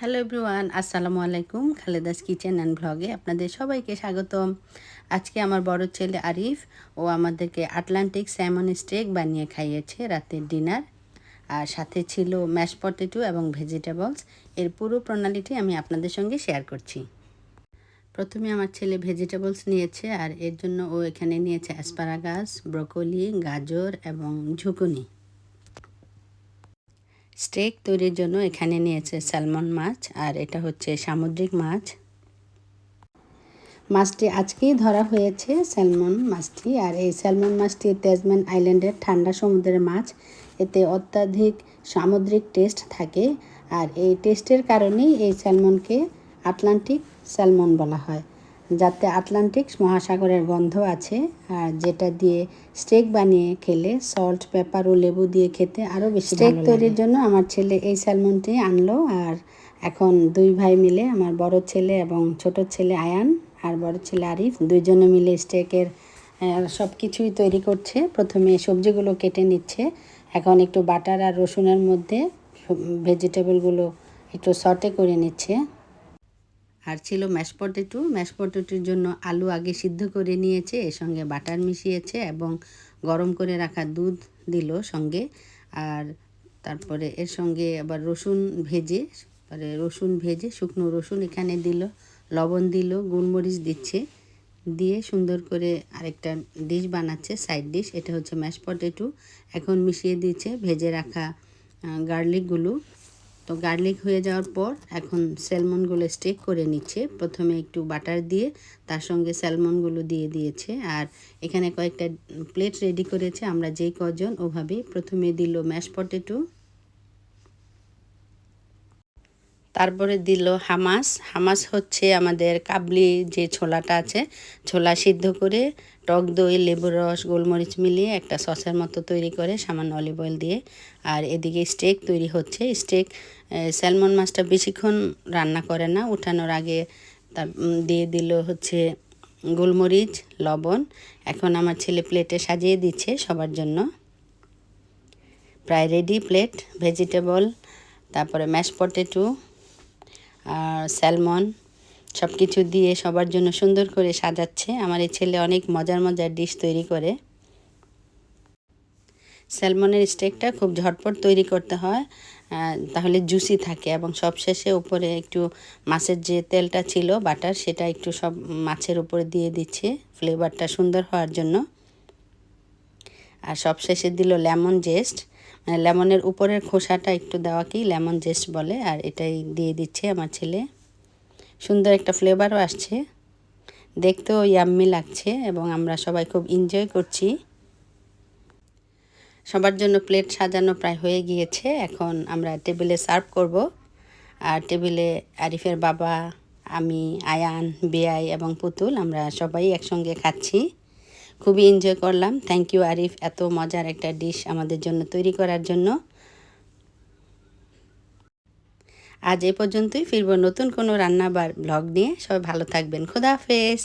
Hello everyone, আসসালামু আলাইকুম। খালেদাস kitchen and ব্লগে আপনাদের সবাইকে স্বাগতম। আজকে আমার বড় ছেলে আরিফ ও আমাদেরকে আটলান্টিক স্যামন স্টেক বানিয়ে খাইয়েছে রাতের ডিনার। আর সাথে ছিল ম্যাশ পটেটো এবং ভেজিটেবলস। এর পুরো প্রণালীটি আমি আপনাদের সঙ্গে শেয়ার করছি। প্রথমে আমার ছেলে ভেজিটেবলস নিয়েছে, আর এর জন্য ও এখানে নিয়েছে অ্যাসপারাগাস, ব্রোকলি, গাজর এবং ঝুকুনি। স্টেক তৈরির জন্য এখানে নিয়েছে স্যালমন মাছ, আর এটা হচ্ছে সামুদ্রিক মাছ। মাছটি আজকেই ধরা হয়েছে, স্যালমন মাছটি। আর এই স্যালমন মাছটি তেজম্যান আইল্যান্ডের ঠান্ডা সমুদ্রের মাছ। এতে অত্যাধিক সামুদ্রিক টেস্ট থাকে, আর এই টেস্টের কারণেই এই স্যালমনকে আটলান্টিক স্যালমন বলা হয়, যাতে আটলান্টিক মহাসাগরের গন্ধ আছে, আর যেটা দিয়ে স্টেক বানিয়ে খেলে সল্ট, পেপার ও লেবু দিয়ে খেতে আরও বেশি ভালো লাগে। স্টেক তৈরির জন্য আমার ছেলে এই স্যালমনটি আনলো, আর এখন দুই ভাই মিলে, আমার বড় ছেলে এবং ছোট ছেলে আয়ান আর বড় ছেলে আরিফ, দুইজনে মিলে স্টেকের সব কিছুই তৈরি করছে। প্রথমে সবজিগুলো কেটে নিচ্ছে, এখন একটু বাটার আর রসুনের মধ্যে ভেজিটেবলগুলো একটু সটে করে নিচ্ছে। আর ছিল ম্যাশ পটেটো। ম্যাশ পটেটোর জন্য আলু আগে সিদ্ধ করে নিয়েছে, এর সঙ্গে বাটার মিশিয়েছে এবং গরম করে রাখা দুধ দিল সঙ্গে। আর তারপরে এর সঙ্গে আবার রসুন ভেজে শুকনো রসুন এখানে দিল, লবণ দিল, গোলমরিচ দিচ্ছে, দিয়ে সুন্দর করে আরেকটা ডিশ বানাচ্ছে, সাইড ডিশ। এটা হচ্ছে ম্যাশ পটেটো। এখন মিশিয়ে দিচ্ছে ভেজে রাখা গার্লিকগুলো। তো গার্লিক হয়ে যাওয়ার পর এখন স্যালমনগুলো স্টেক করে নিচ্ছে। প্রথমে একটু বাটার দিয়ে তার সঙ্গে স্যালমনগুলো দিয়ে দিয়েছে, আর এখানে কয়েকটা প্লেট রেডি করেছে। আমরা যেই কজন ওভাবেই প্রথমে দিল ম্যাশ পটেটো, তারপরে দিল হামাস হচ্ছে আমাদের কাবলি যে ছোলাটা আছে, ছোলা সিদ্ধ করে টক দই, লেবুর রস, গোলমরিচ মিলিয়ে একটা সসের মতো তৈরি করে সামান্য অলিভ অয়েল দিয়ে। আর এদিকে স্টেক তৈরি হচ্ছে। স্যালমন মাছটা বেশিক্ষণ রান্না করে না, উঠানোর আগে তার দিয়ে দিল হচ্ছে গোলমরিচ, লবণ। এখন আমার ছেলে প্লেটে সাজিয়ে দিচ্ছে সবার জন্য। প্রায় রেডি প্লেট, ভেজিটেবল, তারপরে ম্যাশ পটেটো আর স্যালমন সব কিছু দিয়ে সবার জন্য সুন্দর করে সাজাচ্ছে। আমার এই ছেলে অনেক মজার মজার ডিশ তৈরি করে। স্যালমনের স্টেকটা খুব ঝটপট তৈরি করতে হয়, তাহলে জুসি থাকে, এবং সবশেষে উপরে একটু মাছের যে তেলটা ছিল বাটার, সেটা একটু সব মাছের উপরে দিয়ে দিচ্ছে ফ্লেভারটা সুন্দর হওয়ার জন্য। আর সবশেষে দিল লেমন জেস্ট, মানে লেমনের উপরের খোসাটা একটু দেওয়াকেই লেমন জেস্ট বলে। আর এটাই দিয়ে দিচ্ছে আমার ছেলে। সুন্দর একটা ফ্লেভারও আসছে, দেখতেও ইয়াম্মি লাগছে, এবং আমরা সবাই খুব এনজয় করছি। সবার জন্য প্লেট সাজানো প্রায় হয়ে গিয়েছে, এখন আমরা টেবিলে সার্ভ করব। আর টেবিলে আরিফের বাবা, আমি, আয়ান, বেয়াই এবং পুতুল, আমরা সবাই একসঙ্গে খাচ্ছি। খুবই এনজয় করলাম। থ্যাংক ইউ আরিফ, এত মজার একটা ডিশ আমাদের জন্য তৈরি করার জন্য। আজ এ পর্যন্তই, ফিরব নতুন কোনো রান্না বা ব্লগ নিয়ে। সবাই ভালো থাকবেন। খোদা হাফেজ।